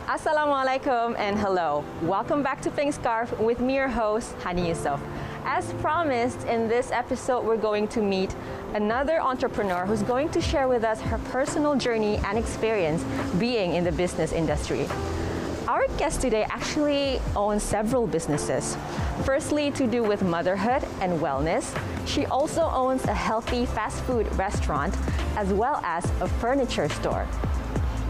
Assalamualaikum and hello. Welcome back to Pink Scarf with me, your host, Hanny Yusof. As promised, in this episode, we're going to meet another entrepreneur who's going to share with us her personal journey and experience being in the business industry. Our guest today actually owns several businesses. Firstly, to do with motherhood and wellness. She also owns a healthy fast food restaurant as well as a furniture store.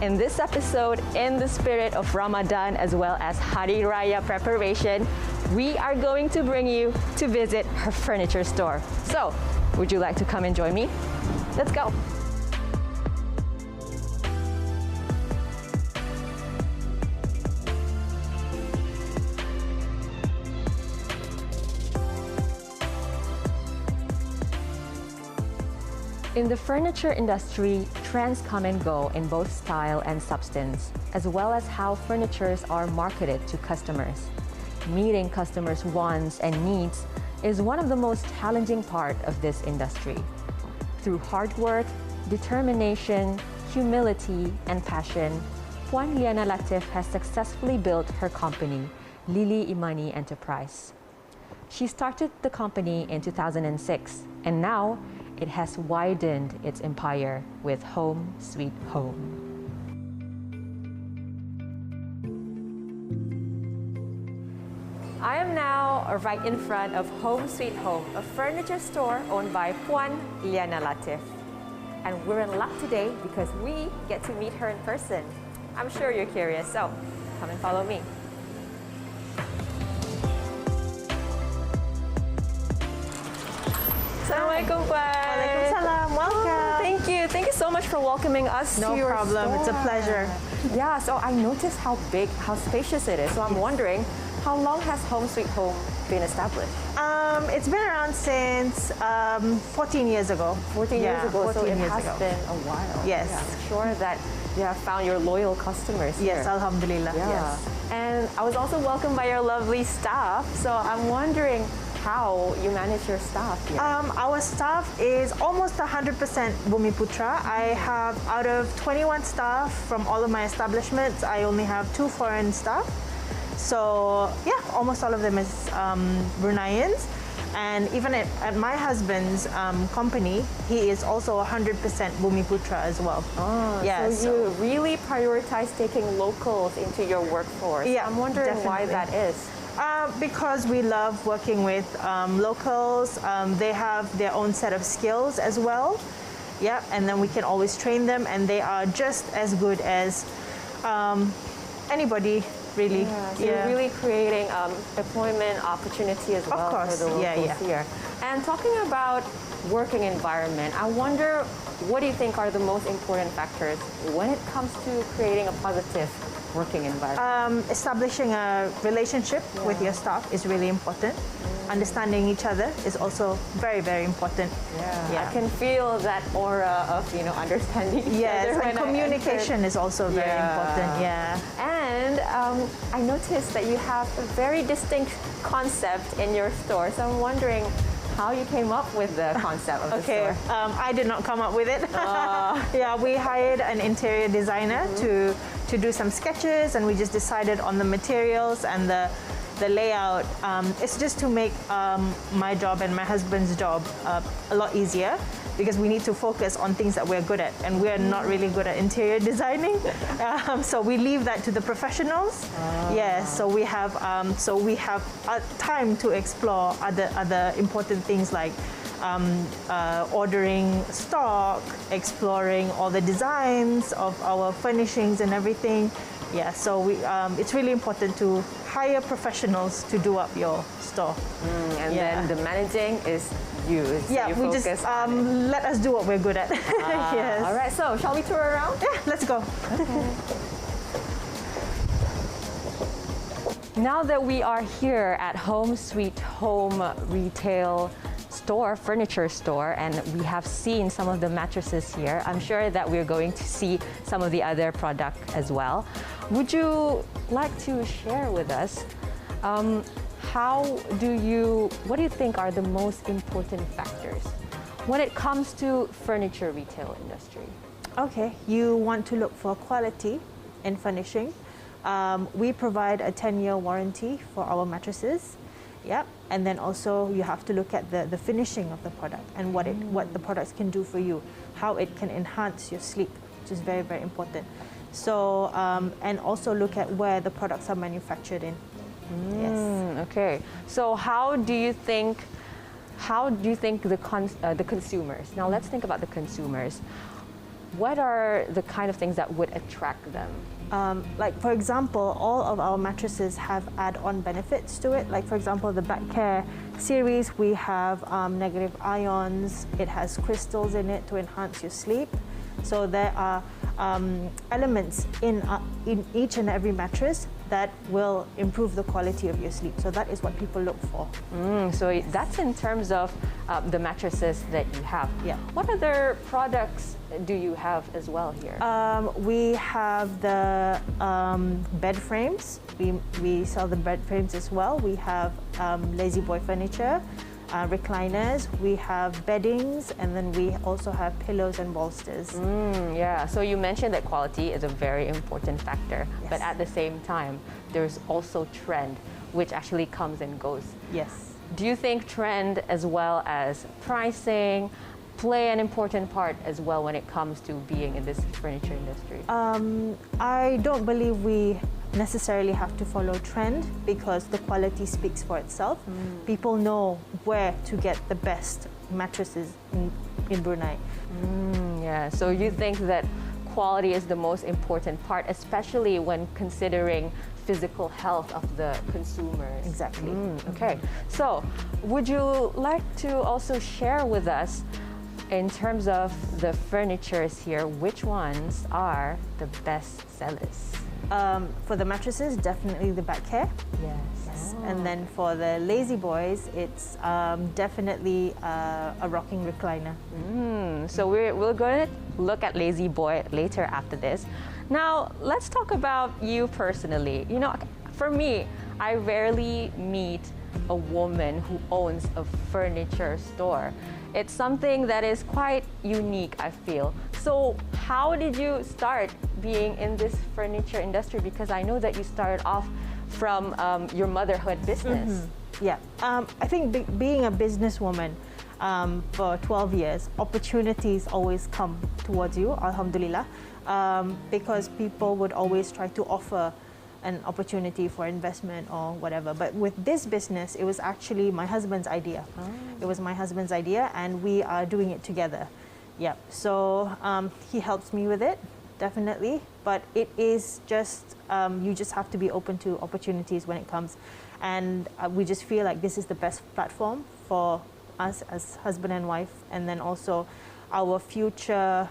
In this episode, in the spirit of Ramadan as well as Hari Raya preparation, we are going to bring you to visit her furniture store. So, would you like to come and join me? Let's go. In the furniture industry, trends come and go in both style and substance, as well as how furnitures are marketed to customers. Meeting customers' wants and needs is one of the most challenging part of this industry. Through hard work, determination, humility, and passion, Puan Liyana Latif has successfully built her company, Imani Enterprise. She started the company in 2006, and now it has widened its empire with Home Sweet Home. I am now right in front of Home Sweet Home, a furniture store owned by Puan Liyana Latif. And we're in luck today because we get to meet her in person. I'm sure you're curious, so come and follow me. Assalamualaikum, Puan. Waalaikumsalam. Welcome. Thank you so much for welcoming us to your problem. store. It's a pleasure. Yeah, so I noticed how big, how spacious it is. So I'm wondering, how long has Home Sweet Home been established? It's been around since 14 years ago. 14 years ago, 14 so it years has ago. been a while. Yes. Yeah, I'm sure that you have found your loyal customers here. Yes, alhamdulillah. Yeah. Yes. And I was also welcomed by your lovely staff, so I'm wondering how you manage your staff here. Our staff is almost 100% Bumiputra. I have, out of 21 staff from all of my establishments, I only have 2 foreign staff. So yeah, almost all of them is Bruneians. And even at my husband's company, he is also 100% Bumiputra as well. Oh, yeah, so you really prioritize taking locals into your workforce. Yeah, I'm wondering definitely. why that is. Because we love working with locals. They have their own set of skills as well. Yeah, and then we can always train them, and they are just as good as anybody, really. Yeah, so you're really creating employment opportunity as well for the locals here. And talking about working environment, I wonder, what do you think are the most important factors when it comes to creating a positive working environment? Establishing a relationship with your staff is really important. Understanding each other is also very, very important. I can feel that aura of, understanding each other. And communication is also very important. Yeah. And I noticed that you have a very distinct concept in your store. So I'm wondering how you came up with the concept of the store. I did not come up with it. Yeah, we hired an interior designer to do some sketches, and we just decided on the materials and the layout. It's just to make my job and my husband's job a lot easier, because we need to focus on things that we're good at, and we're not really good at interior designing. So we leave that to the professionals. Yes, so we have time to explore other important things like ordering stock, exploring all the designs of our furnishings and everything. Yeah, so it's really important to hire professionals to do up your store. And then the managing is you. So you we just let us do what we're good at. Yes. All right, so shall we tour around? Yeah, let's go. Okay. Now that we are here at Home Sweet Home retail store, furniture store, and we have seen some of the mattresses here, I'm sure that we're going to see some of the other product as well. Would you like to share with us what do you think are the most important factors when it comes to furniture retail industry? Okay, you want to look for quality in furnishing, We provide a 10-year warranty for our mattresses. Yep. And then also you have to look at the finishing of the product and what the products can do for you, how it can enhance your sleep, which is very, very important. So, and also look at where the products are manufactured in. Yes. Okay. So how do you think the consumers, now let's think about the consumers. What are the kind of things that would attract them? Like for example, all of our mattresses have add-on benefits to it. Like for example, the Back Care series, we have negative ions. It has crystals in it to enhance your sleep. So there are elements in each and every mattress that will improve the quality of your sleep. So that is what people look for. So that's in terms of the mattresses that you have. Yeah. What other products do you have as well here? We have the bed frames. We sell the bed frames as well. We have lazy boy furniture, recliners, we have beddings, and then we also have pillows and bolsters. Yeah, so you mentioned that quality is a very important factor, Yes. but at the same time, there's also trend, which actually comes and goes. Yes. Do you think trend as well as pricing play an important part as well when it comes to being in this furniture industry? I don't believe we necessarily have to follow trend because the quality speaks for itself. People know where to get the best mattresses in Brunei. Yeah, so you think that quality is the most important part, especially when considering physical health of the consumers. Exactly. Okay, so would you like to also share with us, in terms of the furnitures here, which ones are the best sellers? For the mattresses, definitely the Back Care. Yes. And then for the lazy boys, it's definitely a rocking recliner. So we're going to look at Lazy Boy later after this. Now, let's talk about you personally. You know, for me, I rarely meet a woman who owns a furniture store. It's something that is quite unique, I feel. So how did you start being in this furniture industry? Because I know that you started off from your motherhood business. Yeah, I think being a businesswoman for 12 years, opportunities always come towards you, alhamdulillah, because people would always try to offer an opportunity for investment or whatever. But with this business, it was actually my husband's idea. It was my husband's idea, and we are doing it together. Yeah, so he helps me with it, definitely. But it is just, you just have to be open to opportunities when it comes. And we just feel like this is the best platform for us as husband and wife, and then also our future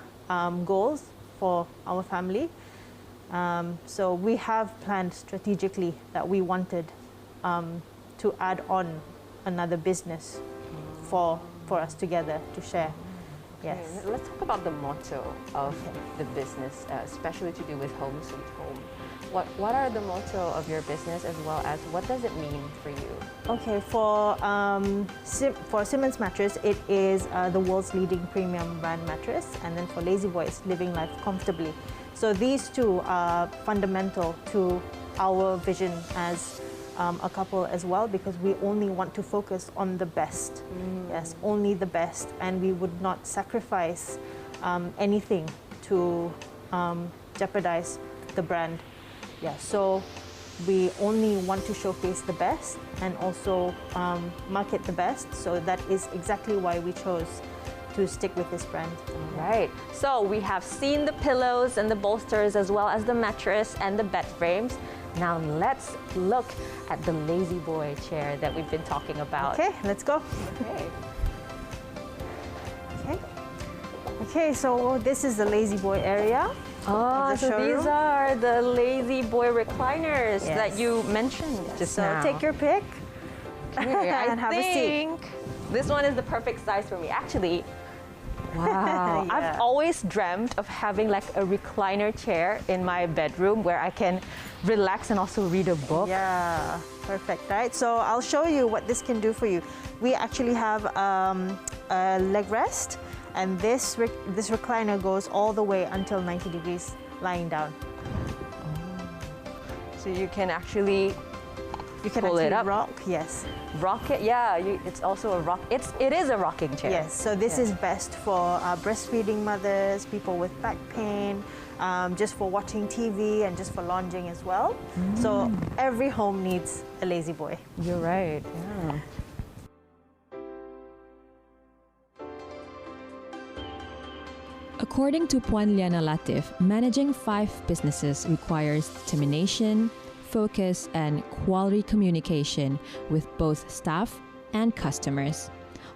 goals for our family. So we have planned strategically that we wanted to add on another business for us together to share. Yes. Okay, let's talk about the motto of the business, especially to do with Home Sweet Home. What are the motto of your business, as well as what does it mean for you? Okay, for Simmons Mattress, it is the world's leading premium brand mattress, and then for Lazy Boy, it's living life comfortably. So these two are fundamental to our vision as a couple as well, because we only want to focus on the best. Yes, only the best, and we would not sacrifice anything to jeopardize the brand. Yeah, so we only want to showcase the best and also market the best. So that is exactly why we chose to stick with this brand. Right. So we have seen the pillows and the bolsters, as well as the mattress and the bed frames. Now let's look at the Lazy Boy chair that we've been talking about. Okay, let's go. Okay, so this is the Lazy Boy area. Oh, so these are the Lazy Boy recliners that you mentioned just now. So take your pick and have a seat. I think this one is the perfect size for me. Actually, wow. I've always dreamt of having like a recliner chair in my bedroom where I can relax and also read a book. Yeah, perfect, right? So I'll show you what this can do for you. We actually have a leg rest, and this recliner goes all the way until 90 degrees lying down. So you can actually You can pull it actually up. rock, yes. Rock it, yeah. It's also a rock. It is a rocking chair. Yes, so this is best for breastfeeding mothers, people with back pain, just for watching TV and just for lounging as well. So every home needs a lazy boy. You're right. Yeah. According to Puan Liyana Latif, managing 5 businesses requires determination, focus, and quality communication with both staff and customers.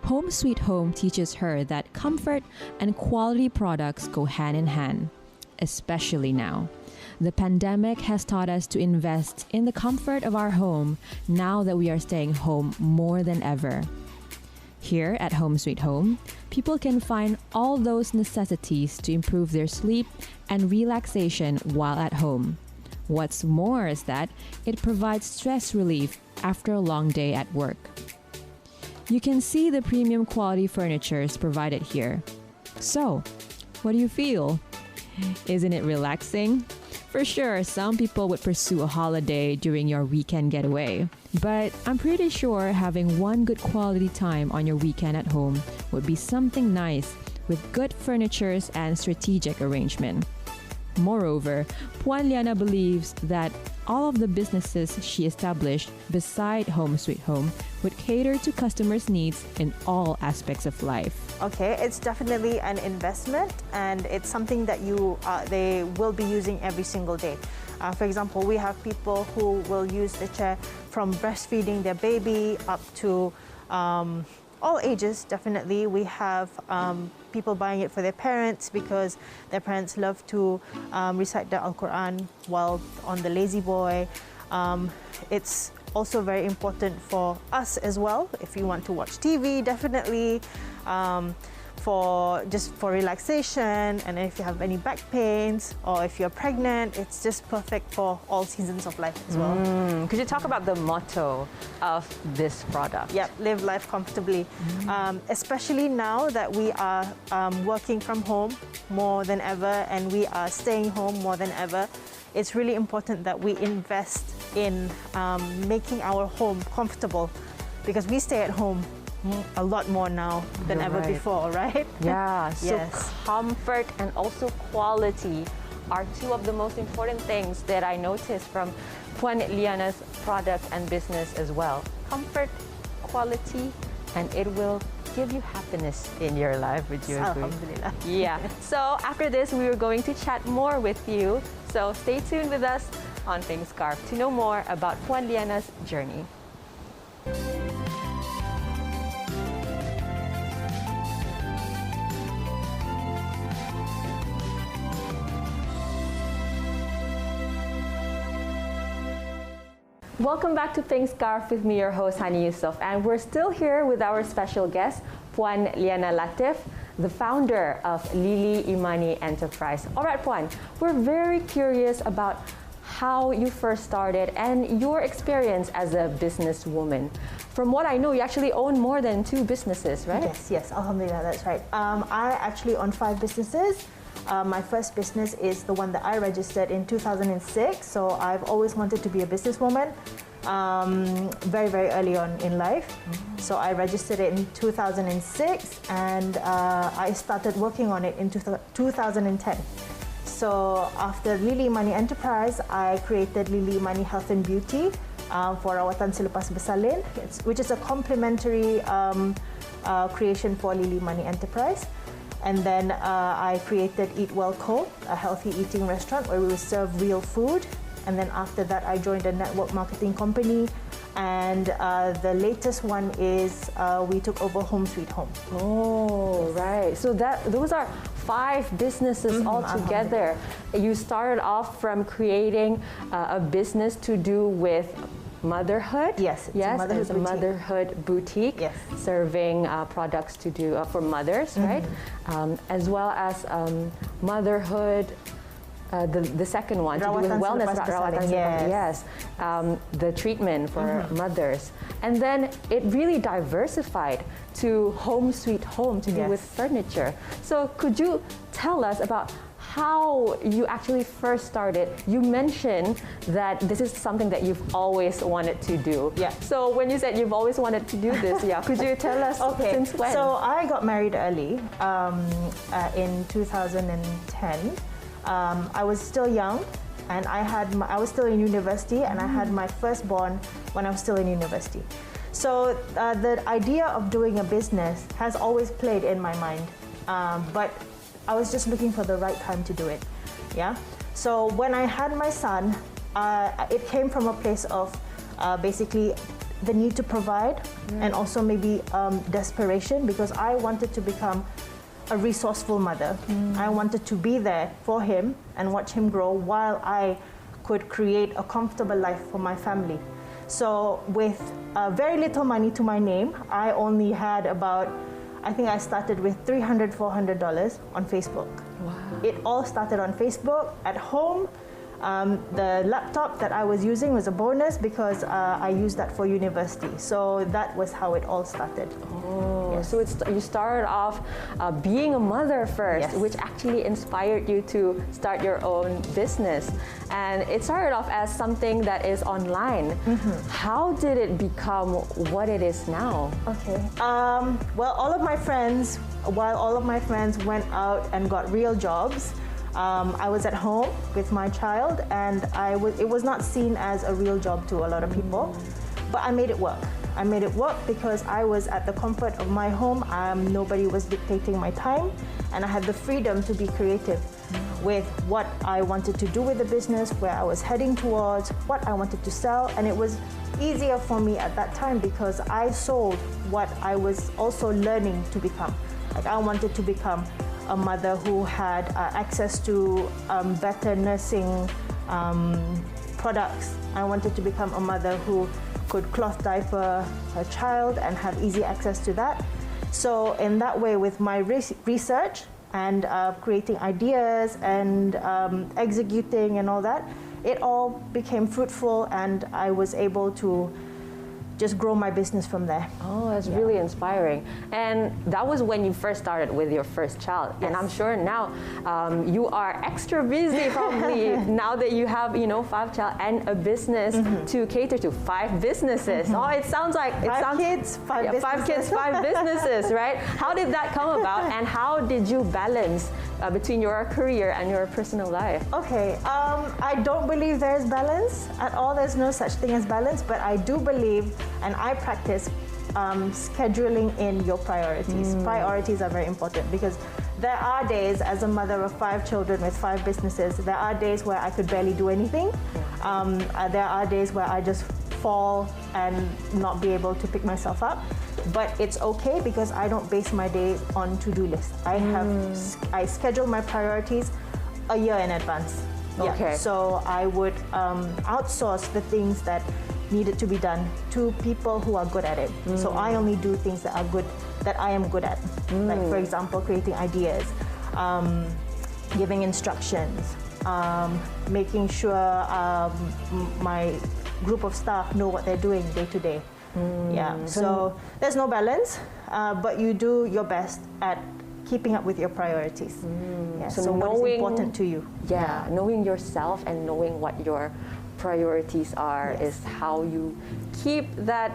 Home Sweet Home teaches her that comfort and quality products go hand in hand, especially now. The pandemic has taught us to invest in the comfort of our home now that we are staying home more than ever. Here at Home Sweet Home, people can find all those necessities to improve their sleep and relaxation while at home. What's more is that it provides stress relief after a long day at work. You can see the premium quality furnitures provided here. So, what do you feel? Isn't it relaxing? For sure, some people would pursue a holiday during your weekend getaway. But I'm pretty sure having one good quality time on your weekend at home would be something nice with good furnitures and strategic arrangement. Moreover, Puan Liyana believes that all of the businesses she established beside Home Sweet Home would cater to customers' needs in all aspects of life. Okay, it's definitely an investment, and it's something that they will be using every single day. For example, we have people who will use the chair from breastfeeding their baby up to all ages, definitely. We have people buying it for their parents because their parents love to recite the Al-Quran while on the lazy boy. It's also very important for us as well. If you want to watch TV, definitely. For relaxation, and if you have any back pains or if you're pregnant, it's just perfect for all seasons of life as well. Could you talk about the motto of this product? Yep, live life comfortably. Especially now that we are working from home more than ever and we are staying home more than ever, it's really important that we invest in making our home comfortable, because we stay at home a lot more now than ever before, right? Yeah, so Yes. comfort and also quality are two of the most important things that I noticed from Puan Liyana's product and business as well. Comfort, quality, and it will give you happiness in your life. Would you agree? Alhamdulillah. Yeah. So after this, we are going to chat more with you. So stay tuned with us on Pink Scarf to know more about Puan Liyana's journey. Welcome back to Pink Scarf with me, your host, Hanny Yusof. And we're still here with our special guest, Puan Liyana Latif, the founder of Lili Imani Enterprise. All right, Puan, we're very curious about how you first started and your experience as a businesswoman. From what I know, you actually own more than 2 businesses, right? Yes, Alhamdulillah, that's right. I actually own 5 businesses. My first business is the one that I registered in 2006. So I've always wanted to be a businesswoman very, very early on in life. So I registered it in 2006 and I started working on it in 2010. So after Lili Imani Enterprise, I created Lili Imani Health and Beauty for rawatan selepas bersalin, which is a complementary creation for Lili Imani Enterprise. And then I created Eat Well Co., a healthy eating restaurant where we would serve real food. And then after that, I joined a network marketing company. And the latest one is we took over Home Sweet Home. Oh, right. So those are 5 businesses all together. You started off from creating a business to do with motherhood. Yes, it's a motherhood boutique. Yes. Serving products to do for mothers, right? As well as motherhood. The second one to do with wellness, yes, the treatment for mothers, and then it really diversified to Home Sweet Home to do with furniture. So could you tell us about how you actually first started. You mentioned that this is something that you've always wanted to do. Yeah. So when you said you've always wanted to do this, could you tell us since when? So I got married early in 2010. I was still young, and I was still in university, and I had my firstborn when I was still in university. So the idea of doing a business has always played in my mind, but I was just looking for the right time to do it. Yeah. So when I had my son, it came from a place of basically the need to provide, and also maybe desperation, because I wanted to become a resourceful mother. I wanted to be there for him and watch him grow while I could create a comfortable life for my family. So with very little money to my name, I only had about, I think I started with $300, $400 on Facebook. Wow. It all started on Facebook at home. The laptop that I was using was a bonus because I used that for university. So that was how it all started. Oh, yes. So you started off being a mother first, Yes. which actually inspired you to start your own business. And it started off as something that is online. How did it become what it is now? Okay. Well, while all of my friends went out and got real jobs, I was at home with my child, and it was not seen as a real job to a lot of people, but I made it work. I made it work because I was at the comfort of my home. Nobody was dictating my time, and I had the freedom to be creative with what I wanted to do with the business, where I was heading towards, what I wanted to sell, and it was easier for me at that time because I sold what I was also learning to become. Like, I wanted to become a mother who had access to better nursing products. I wanted to become a mother who could cloth diaper her child and have easy access to that. So in that way, with my research and creating ideas and executing and all that, it all became fruitful, and I was able to just grow my business from there. Oh, that's really inspiring. And that was when you first started with your first child. Yes. And I'm sure now you are extra busy probably now that you have, 5 child and a business to cater to 5 businesses. Oh, it sounds like Five kids, 5 businesses, right? How did that come about, and how did you balance between your career and your personal life? Okay, I don't believe there's balance at all. There's no such thing as balance, but I do believe, and I practice scheduling in your priorities. Priorities are very important because there are days, as a mother of 5 children with 5 businesses, there are days where I could barely do anything. There are days where I just fall and not be able to pick myself up. But it's okay because I don't base my day on to-do lists. I schedule my priorities a year in advance. Okay. Yeah. So I would outsource the things that needed to be done to people who are good at it. So I only do things that I am good at. Like, for example, creating ideas, giving instructions, making sure my group of staff know what they're doing day to day. Yeah, so there's no balance, but you do your best at keeping up with your priorities. Yeah, so what is important to you. Yeah, knowing yourself and knowing what your priorities are is how you keep that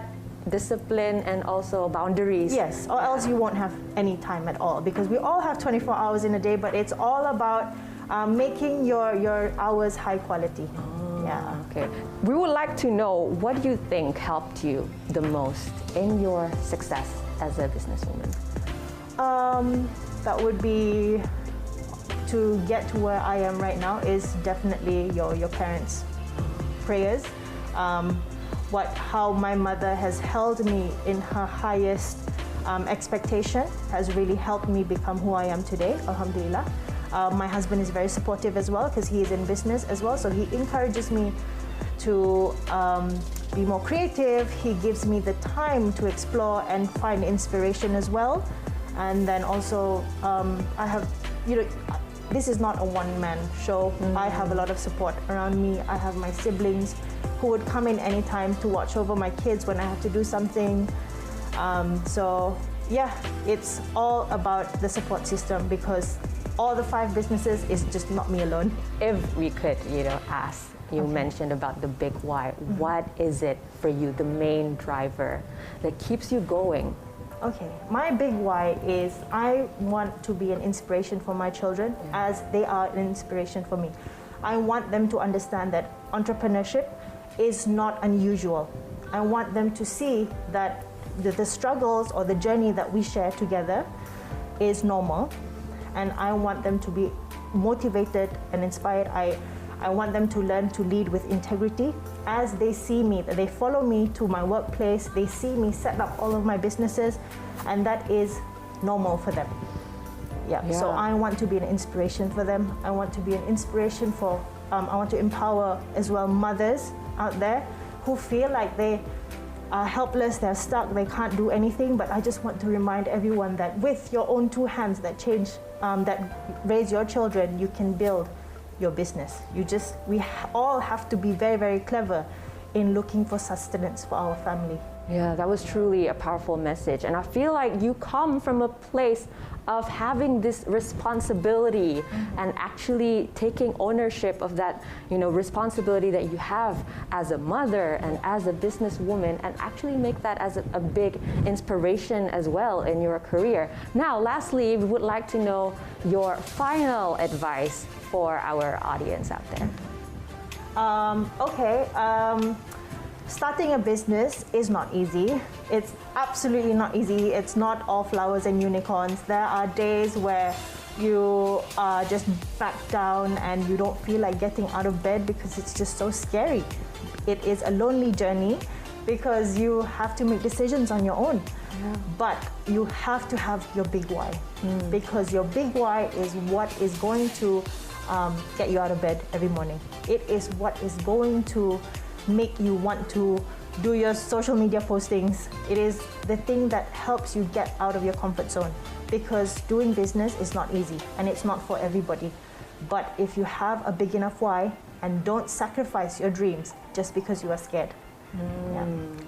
discipline and also boundaries. Yes, or else you won't have any time at all, because we all have 24 hours in a day, but it's all about making your hours high quality. Yeah. Okay. We would like to know, what do you think helped you the most in your success as a businesswoman? That would be, to get to where I am right now, is definitely your parents' prayers. How my mother has held me in her highest expectation has really helped me become who I am today, alhamdulillah. My husband is very supportive as well because he is in business as well, so he encourages me to be more creative. He gives me the time to explore and find inspiration as well. And then also I have, this is not a one-man show. I have a lot of support around me. I have my siblings who would come in anytime to watch over my kids when I have to do something. So yeah, it's all about the support system, because all the 5 businesses is just not me alone. If we could, ask, you mentioned about the big why. What is it for you, the main driver that keeps you going? Okay, my big why is I want to be an inspiration for my children as they are an inspiration for me. I want them to understand that entrepreneurship is not unusual. I want them to see that the struggles or the journey that we share together is normal, and I want them to be motivated and inspired. I want them to learn to lead with integrity. As they see me, they follow me to my workplace, they see me set up all of my businesses, and that is normal for them. So I want to be an inspiration for them. I want to be an inspiration for, I want to empower as well mothers out there who feel like they are helpless, they're stuck, they can't do anything. But I just want to remind everyone that with your own 2 hands that raise your children, you can build your business. We all have to be very, very clever in looking for sustenance for our family. Yeah, that was truly a powerful message. And I feel like you come from a place of having this responsibility and actually taking ownership of that, responsibility that you have as a mother and as a businesswoman, and actually make that as a big inspiration as well in your career. Now, lastly, we would like to know your final advice for our audience out there. Starting a business is not easy. It's absolutely not easy. It's not all flowers and unicorns. There are days where you are just back down and you don't feel like getting out of bed because it's just so scary. It is a lonely journey because you have to make decisions on your own. But you have to have your big why, because your big why is what is going to get you out of bed every morning. It is what is going to make you want to do your social media postings. It is the thing that helps you get out of your comfort zone, because doing business is not easy and it's not for everybody. But if you have a big enough why and don't sacrifice your dreams just because you are scared.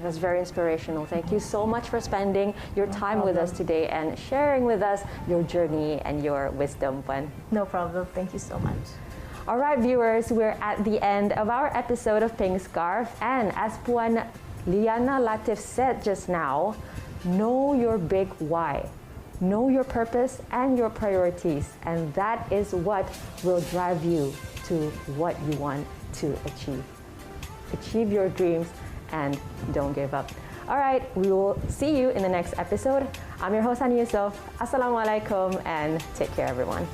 That's very inspirational. Thank you so much for spending your time with us today and sharing with us your journey and your wisdom, Puan. No problem. Thank you so much. All right, viewers, we're at the end of our episode of Pink Scarf. And as Puan Liyana Latif said just now, know your big why. Know your purpose and your priorities. And that is what will drive you to what you want to achieve. Achieve your dreams and don't give up. All right, we will see you in the next episode. I'm your host, Hanny Yusof. Assalamualaikum and take care, everyone.